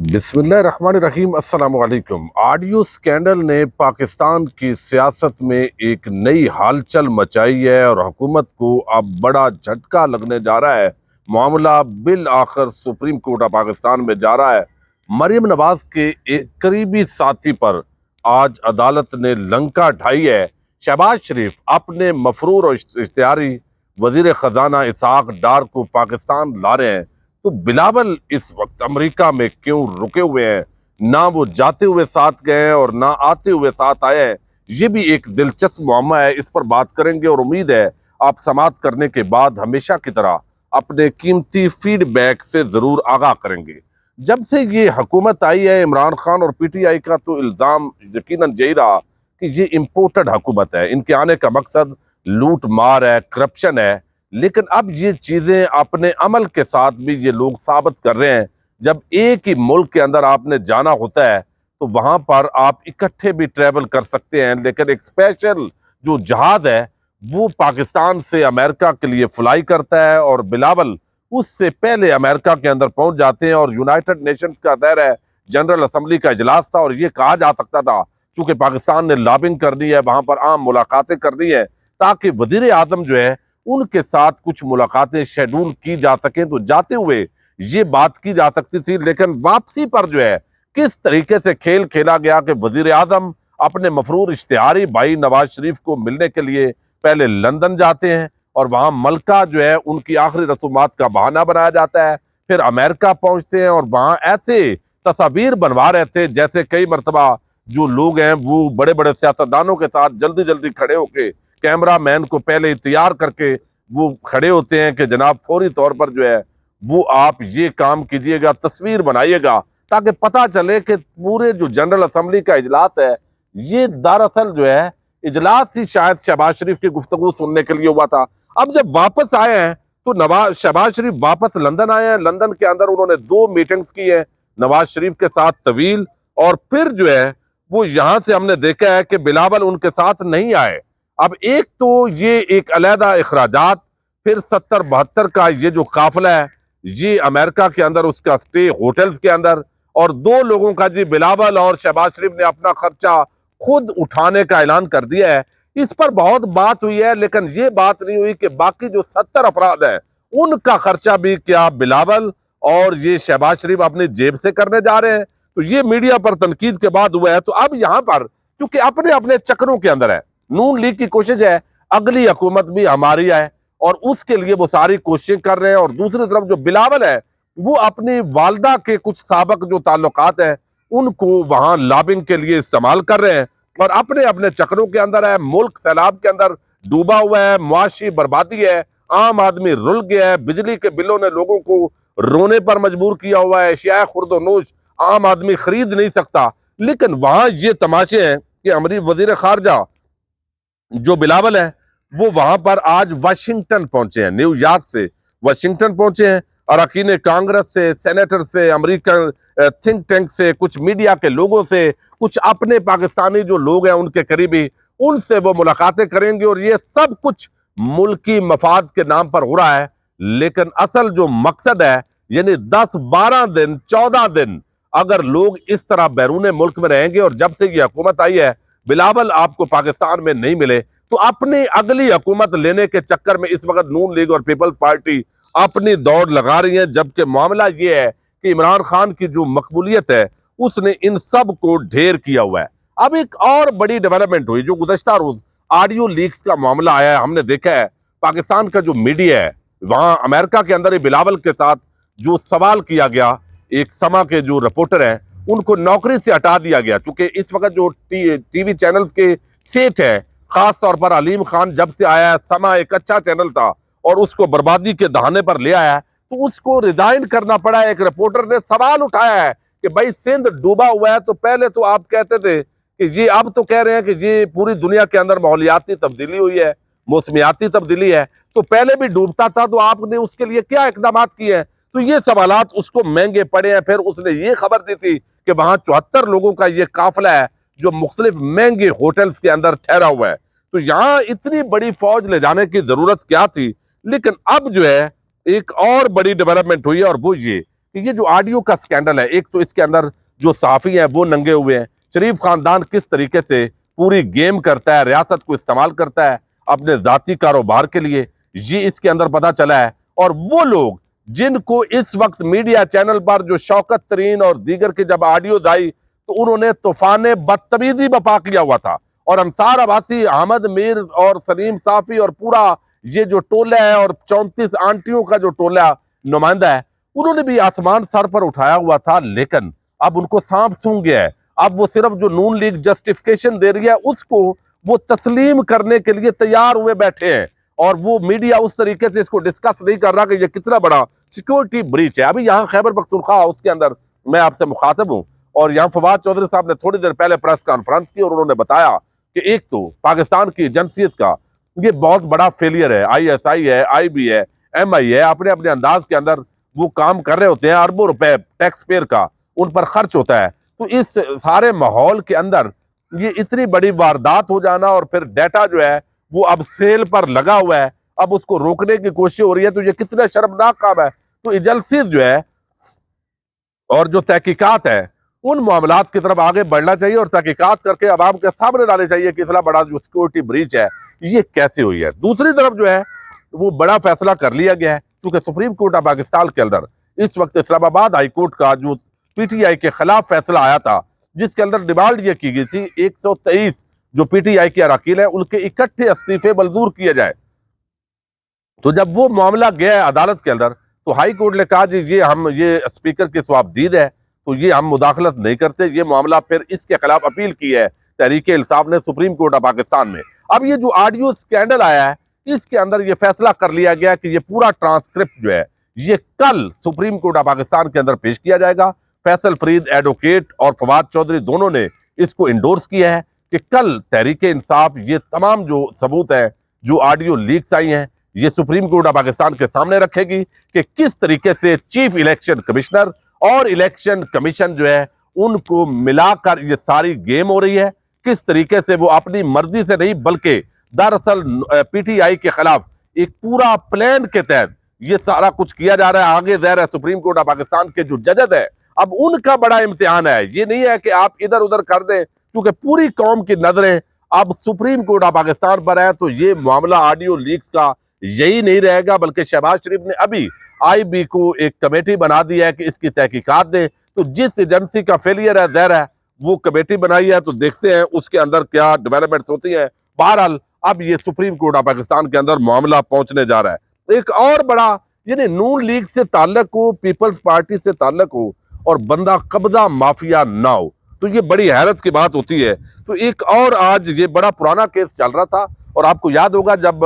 بسم اللہ الرحمن الرحیم۔ السلام علیکم۔ آڈیو سکینڈل نے پاکستان کی سیاست میں ایک نئی ہلچل مچائی ہے اور حکومت کو اب بڑا جھٹکا لگنے جا رہا ہے۔ معاملہ بالآخر سپریم کورٹ آف پاکستان میں جا رہا ہے۔ مریم نواز کے ایک قریبی ساتھی پر آج عدالت نے لنکا ڈھائی ہے۔ شہباز شریف اپنے مفرور اور اشتہاری وزیر خزانہ اسحاق ڈار کو پاکستان لا رہے ہیں، تو بلاول اس وقت امریکہ میں کیوں رکے ہوئے ہیں؟ نہ وہ جاتے ہوئے ساتھ گئے ہیں اور نہ آتے ہوئے ساتھ آئے ہیں۔ یہ بھی ایک دلچسپ معمہ ہے، اس پر بات کریں گے اور امید ہے آپ سماعت کرنے کے بعد ہمیشہ کی طرح اپنے قیمتی فیڈ بیک سے ضرور آگاہ کریں گے۔ جب سے یہ حکومت آئی ہے، عمران خان اور پی ٹی آئی کا تو الزام یقیناً یہی رہا کہ یہ امپورٹڈ حکومت ہے، ان کے آنے کا مقصد لوٹ مار ہے، کرپشن ہے۔ لیکن اب یہ چیزیں اپنے عمل کے ساتھ بھی یہ لوگ ثابت کر رہے ہیں۔ جب ایک ہی ملک کے اندر آپ نے جانا ہوتا ہے تو وہاں پر آپ اکٹھے بھی ٹریول کر سکتے ہیں، لیکن ایک اسپیشل جو جہاز ہے وہ پاکستان سے امریکہ کے لیے فلائی کرتا ہے، اور بلاول اس سے پہلے امریکہ کے اندر پہنچ جاتے ہیں۔ اور یونائٹڈ نیشنز کا دائرہ ہے، جنرل اسمبلی کا اجلاس تھا، اور یہ کہا جا سکتا تھا چونکہ پاکستان نے لابنگ کرنی ہے، وہاں پر عام ملاقاتیں کرنی ہے تاکہ وزیر اعظم جو ہے ان کے ساتھ کچھ ملاقاتیں شیڈول کی جا سکیں، تو جاتے ہوئے یہ بات کی جا سکتی تھی۔ لیکن واپسی پر جو ہے کس طریقے سے کھیل کھیلا گیا کہ وزیر اعظم اپنے مفرور اشتہاری بھائی نواز شریف کو ملنے کے لیے پہلے لندن جاتے ہیں، اور وہاں ملکہ جو ہے ان کی آخری رسومات کا بہانہ بنایا جاتا ہے، پھر امریکہ پہنچتے ہیں اور وہاں ایسے تصاویر بنوا رہے تھے جیسے کئی مرتبہ جو لوگ ہیں وہ بڑے بڑے سیاستدانوں کے ساتھ جلدی جلدی کھڑے ہو کے کیمرہ مین کو پہلے ہی تیار کر کے وہ کھڑے ہوتے ہیں کہ جناب فوری طور پر جو ہے وہ آپ یہ کام کیجئے گا، تصویر بنائیے گا، تاکہ پتہ چلے کہ پورے جو جنرل اسمبلی کا اجلاس ہے یہ دراصل جو ہے اجلاس ہی شاید شہباز شریف کی گفتگو سننے کے لیے ہوا تھا۔ اب جب واپس آئے ہیں تو شہباز شریف واپس لندن آئے ہیں، لندن کے اندر انہوں نے 2 میٹنگز کی ہیں نواز شریف کے ساتھ طویل، اور پھر جو ہے وہ یہاں سے ہم نے دیکھا ہے کہ بلاول ان کے ساتھ نہیں آئے۔ اب ایک تو یہ ایک علیحدہ اخراجات، پھر 70-72 کا یہ جو قافلہ ہے یہ امریکہ کے اندر اس کا سٹے ہوٹلز کے اندر، اور 2 لوگوں کا جی بلاول اور شہباز شریف نے اپنا خرچہ خود اٹھانے کا اعلان کر دیا ہے۔ اس پر بہت بات ہوئی ہے، لیکن یہ بات نہیں ہوئی کہ باقی جو 70 افراد ہیں ان کا خرچہ بھی کیا بلاول اور یہ شہباز شریف اپنی جیب سے کرنے جا رہے ہیں؟ تو یہ میڈیا پر تنقید کے بعد ہوا ہے۔ تو اب یہاں پر چونکہ اپنے اپنے چکروں کے اندر ہے، نون لیگ کی کوشش ہے اگلی حکومت بھی ہماری آئے، اور اس کے لیے وہ ساری کوششیں کر رہے ہیں، اور دوسری طرف جو بلاول ہے وہ اپنی والدہ کے کچھ سابق جو تعلقات ہیں ان کو وہاں لابنگ کے لیے استعمال کر رہے ہیں، اور اپنے اپنے چکروں کے اندر ہے۔ ملک سیلاب کے اندر ڈوبا ہوا ہے، معاشی بربادی ہے، عام آدمی رل گیا ہے، بجلی کے بلوں نے لوگوں کو رونے پر مجبور کیا ہوا ہے، اشیاء خرد و نوش عام آدمی خرید نہیں سکتا۔ لیکن وہاں یہ تماشے ہیں کہ امریکی وزیر خارجہ جو بلاول ہے وہ وہاں پر آج واشنگٹن پہنچے ہیں، نیو یارک سے واشنگٹن پہنچے ہیں، اراکین کانگریس سے، سینیٹر سے، امریکن تھنک ٹینک سے، کچھ میڈیا کے لوگوں سے، کچھ اپنے پاکستانی جو لوگ ہیں ان کے قریبی، ان سے وہ ملاقاتیں کریں گے، اور یہ سب کچھ ملکی مفاد کے نام پر ہو رہا ہے۔ لیکن اصل جو مقصد ہے یعنی 10-12 دن 14 دن اگر لوگ اس طرح بیرون ملک میں رہیں گے، اور جب سے یہ حکومت آئی ہے بلاول آپ کو پاکستان میں نہیں ملے، تو اپنی اگلی حکومت لینے کے چکر میں اس وقت نون لیگ اور پیپلز پارٹی اپنی دوڑ لگا رہی ہیں، جبکہ معاملہ یہ ہے کہ عمران خان کی جو مقبولیت ہے اس نے ان سب کو ڈھیر کیا ہوا ہے۔ اب ایک اور بڑی ڈیولپمنٹ ہوئی جو گزشتہ روز آڈیو لیکس کا معاملہ آیا ہے، ہم نے دیکھا ہے پاکستان کا جو میڈیا ہے وہاں امریکہ کے اندر ہی بلاول کے ساتھ جو سوال کیا گیا، ایک سما کے جو رپورٹر ہیں ان کو نوکری سے ہٹا دیا گیا، چونکہ اس وقت جو ٹی وی چینلز کے سیٹ ہے، خاص طور پر علیم خان جب سے آیا ہے، سما ایک اچھا چینل تھا اور اس کو بربادی کے دہانے پر لے آیا ہے، تو اس کو ریزائن کرنا پڑا ہے۔ ایک رپورٹر نے سوال اٹھایا ہے کہ بھائی سندھ ڈوبا ہوا ہے، تو پہلے تو آپ کہتے تھے کہ یہ اب تو کہہ رہے ہیں کہ یہ پوری دنیا کے اندر ماحولیاتی تبدیلی ہوئی ہے، موسمیاتی تبدیلی ہے، تو پہلے بھی ڈوبتا تھا، تو آپ نے اس کے لیے کیا اقدامات کیے ہیں؟ تو یہ سوالات اس کو مہنگے پڑے ہیں۔ پھر اس نے یہ خبر دی تھی کہ وہاں 74 لوگوں کا یہ قافلہ ہے جو مختلف مہنگے ہوٹلز کے اندر ٹھہرا ہوا ہے، تو یہاں اتنی بڑی فوج لے جانے کی ضرورت کیا تھی؟ لیکن اب جو ہے ایک اور بڑی ڈیولپمنٹ ہوئی ہے، اور وہ یہ کہ یہ جو آڈیو کا سکینڈل ہے، ایک تو اس کے اندر جو صحافی ہیں وہ ننگے ہوئے ہیں، شریف خاندان کس طریقے سے پوری گیم کرتا ہے، ریاست کو استعمال کرتا ہے اپنے ذاتی کاروبار کے لیے، یہ اس کے اندر پتا چلا ہے۔ اور وہ لوگ جن کو اس وقت میڈیا چینل پر جو شوکت ترین اور دیگر کے جب آڈیوز آئی تو انہوں نے طوفان بدتمیزی بپا کیا ہوا تھا، اور انصار عباسی، احمد میر اور سلیم صافی اور پورا یہ جو ٹولہ ہے اور 34 آنٹیوں کا جو ٹولہ نمائندہ ہے، انہوں نے بھی آسمان سر پر اٹھایا ہوا تھا، لیکن اب ان کو سانپ سونگ گیا ہے۔ اب وہ صرف جو نون لیگ جسٹیفیکیشن دے رہی ہے اس کو وہ تسلیم کرنے کے لیے تیار ہوئے بیٹھے ہیں، اور وہ میڈیا اس طریقے سے اس کو ڈسکس نہیں کر رہا کہ یہ کتنا بڑا سیکیورٹی بریچ ہے۔ ابھی یہاں خیبر پختونخوا اس کے اندر میں آپ سے مخاطب ہوں، اور یہاں فواد چودھری صاحب نے تھوڑی دیر پہلے پریس کانفرنس کی اور انہوں نے بتایا کہ ایک تو پاکستان کی ایجنسیز کا یہ بہت بڑا فیلئر ہے، آئی ایس آئی ہے، آئی بی ہے، ایم آئی ہے، اپنے اپنے انداز کے اندر وہ کام کر رہے ہوتے ہیں، اربوں روپے ٹیکس پیئر کا ان پر خرچ ہوتا ہے۔ تو اس سارے ماحول کے اندر یہ اتنی بڑی واردات ہو جانا، اور پھر ڈیٹا جو ہے وہ اب سیل پر لگا ہوا ہے، اب اس کو روکنے کی کوشش ہو رہی ہے، تو یہ کتنا شرمناک کام ہے۔ تو ایجنسیز جو ہے اور جو تحقیقات ہے ان معاملات کی طرف آگے بڑھنا چاہیے، اور تحقیقات کر کے عوام کے سامنے لانے چاہیے کہ اتنا بڑا جو سیکورٹی بریچ ہے یہ کیسے ہوئی ہے۔ دوسری طرف جو ہے وہ بڑا فیصلہ کر لیا گیا ہے، چونکہ سپریم کورٹ آف پاکستان کے اندر اس وقت اسلام آباد ہائی کورٹ کا جو پی ٹی آئی کے خلاف فیصلہ آیا تھا، جس کے اندر ڈیمانڈ یہ کی گئی تھی 123 جو پی ٹی آئی کے اراکین ہیں ان کے اکٹھے استعفے منظور کیے جائے۔ تو جب وہ معاملہ گیا ہے عدالت کے اندر تو ہائی کورٹ نے کہا جی یہ اسپیکر کی ثوابدید ہے، تو یہ ہم مداخلت نہیں کرتے، یہ معاملہ پھر اس کے خلاف اپیل کی ہے تحریک انصاف نے سپریم کورٹ آف پاکستان میں۔ اب یہ جو آڈیو سکینڈل آیا ہے اس کے اندر یہ فیصلہ کر لیا گیا کہ یہ پورا ٹرانسکرپٹ جو ہے یہ کل سپریم کورٹ آف پاکستان کے اندر پیش کیا جائے گا۔ فیصل فرید ایڈوکیٹ اور فواد چودھری دونوں نے اس کو انڈورس کیا ہے کہ کل تحریک انصاف یہ تمام جو ثبوت ہیں جو آڈیو لیکس آئی ہیں یہ سپریم کورٹ آف پاکستان کے سامنے رکھے گی کہ کس طریقے سے چیف الیکشن کمشنر اور الیکشن کمیشن جو ہے ان کو ملا کر یہ ساری گیم ہو رہی ہے، کس طریقے سے وہ اپنی مرضی سے نہیں بلکہ دراصل پی ٹی آئی کے خلاف ایک پورا پلان کے تحت یہ سارا کچھ کیا جا رہا ہے۔ آگے ظاہر ہے سپریم کورٹ آف پاکستان کے جو ججز ہے اب ان کا بڑا امتحان ہے، یہ نہیں ہے کہ آپ ادھر ادھر کر دیں، کیونکہ پوری قوم کی نظریں اب سپریم کورٹ آف پاکستان پر ہے۔ تو یہ معاملہ آڈیو لیکس کا یہی نہیں رہے گا، بلکہ شہباز شریف نے ابھی آئی بی کو ایک کمیٹی بنا دی ہے کہ اس کی تحقیقات دیں، تو جس ایجنسی کا فیلئر ہے ظاہر ہے وہ کمیٹی بنائی ہے، تو دیکھتے ہیں اس کے اندر کیا ڈیولپمنٹس ہوتی ہیں۔ بہرحال اب یہ سپریم کورٹ آف پاکستان کے اندر معاملہ پہنچنے جا رہا ہے۔ ایک اور بڑا یعنی نون لیگ سے تعلق ہو، پیپلز پارٹی سے تعلق ہو اور بندہ قبضہ مافیا نہ ہو تو یہ بڑی حیرت کی بات ہوتی ہے۔ تو ایک اور آج یہ بڑا پرانا کیس چل رہا تھا، اور آپ کو یاد ہوگا جب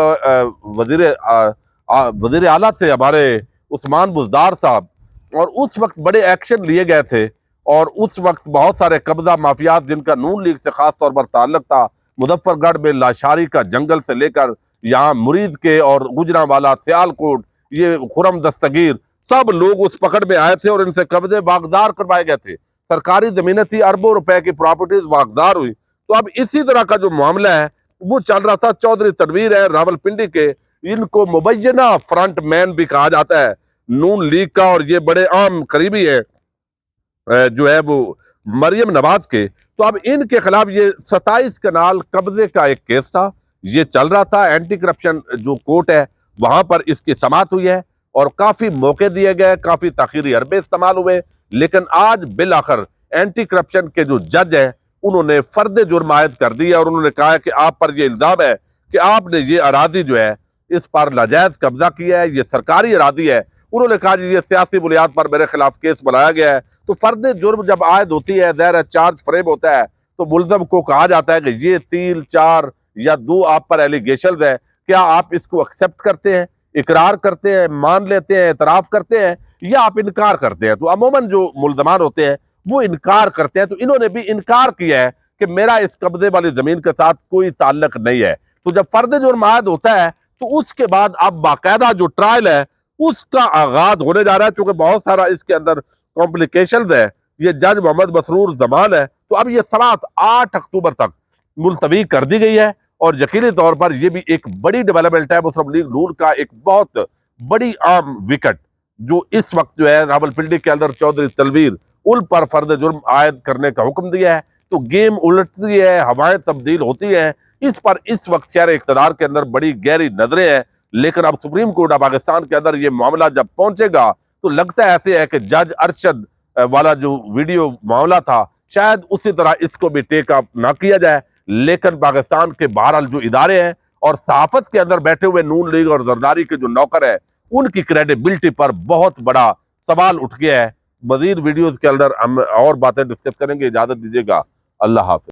وزیر اعلیٰ تھے ہمارے عثمان بزدار صاحب، اور اس وقت بڑے ایکشن لیے گئے تھے، اور اس وقت بہت سارے قبضہ مافیات جن کا نون لیگ سے خاص طور پر تعلق تھا، مظفر گڑھ میں لاشاری کا جنگل سے لے کر یہاں مرید کے اور گجرانوالہ، سیالکوٹ، یہ خرم دستگیر، سب لوگ اس پکڑ میں آئے تھے اور ان سے قبضے واگزار کروائے گئے تھے۔ سرکاری زمینیں تھی، اربوں روپے کی پراپرٹیز واگزار ہوئی۔ تو اب اسی طرح کا جو معاملہ ہے وہ چل رہا تھا۔ چودھری تنویر ہے راول پنڈی کے، ان کو مبینہ فرنٹ مین بھی کہا جاتا ہے نون لیگ کا، اور یہ بڑے عام قریبی ہے جو ہے وہ مریم نواز کے۔ تو اب ان کے خلاف یہ 27 کنال قبضے کا ایک کیس تھا، یہ چل رہا تھا۔ اینٹی کرپشن جو کورٹ ہے وہاں پر اس کی سماعت ہوئی ہے، اور کافی موقع دیے گئے، کافی تاخیری عربے استعمال ہوئے، لیکن آج بالآخر اینٹی کرپشن کے جو جج ہیں انہوں نے فرد جرم عائد کر دی ہے، اور انہوں نے کہا ہے کہ آپ پر یہ الزام ہے کہ آپ نے یہ اراضی جو ہے اس پر ناجائز قبضہ کیا ہے، یہ سرکاری اراضی ہے۔ انہوں نے کہا جی یہ سیاسی بنیاد پر میرے خلاف کیس بنایا گیا ہے۔ تو فرد جرم جب عائد ہوتی ہے ظاہر ہے چارج فریب ہوتا ہے، تو ملزم کو کہا جاتا ہے کہ یہ 3 4 یا 2 آپ پر ایلیگیشنز ہے، کیا آپ اس کو ایکسیپٹ کرتے ہیں، اقرار کرتے ہیں، مان لیتے ہیں، اعتراف کرتے ہیں، یا آپ انکار کرتے ہیں؟ تو عموماً جو ملزمان ہوتے ہیں وہ انکار کرتے ہیں، تو انہوں نے بھی انکار کیا ہے کہ میرا اس قبضے والی زمین کے ساتھ کوئی تعلق نہیں ہے۔ تو جب فرد جرم عائد ہوتا ہے تو اس کے بعد اب باقاعدہ جو ٹرائل ہے اس کا آغاز ہونے جا رہا ہے، چونکہ بہت سارا اس کے اندر کمپلیکیشنز ہے۔ یہ جج محمد مسرور زمان ہے، تو اب یہ سماعت 8 اکتوبر تک ملتوی کر دی گئی ہے، اور یقینی طور پر یہ بھی ایک بڑی ڈیولپمنٹ ہے مسلم لیگ نون کا ایک بہت بڑی عام وکٹ جو اس وقت جو ہے راولپنڈی کے اندر چودھری تلویر ان پر فرد جرم عائد کرنے کا حکم دیا ہے، تو گیم الٹتی ہے، ہوائیں تبدیل ہوتی ہیں، اس پر اس وقت شہر اقتدار کے اندر بڑی گہری نظریں ہیں۔ لیکن اب سپریم کورٹ آف پاکستان کے اندر یہ معاملہ جب پہنچے گا تو لگتا ہے ایسے ہے کہ جج ارشد والا جو ویڈیو معاملہ تھا شاید اسی طرح اس کو بھی ٹیک اپ نہ کیا جائے، لیکن پاکستان کے بہرحال جو ادارے ہیں اور صحافت کے اندر بیٹھے ہوئے نون لیگ اور زرداری کے جو نوکر ہے ان کی کریڈیبلٹی پر بہت بڑا سوال اٹھ گیا ہے۔ مزید ویڈیوز کے اندر ہم اور باتیں ڈسکس کریں گے، اجازت دیجیے گا، اللہ حافظ۔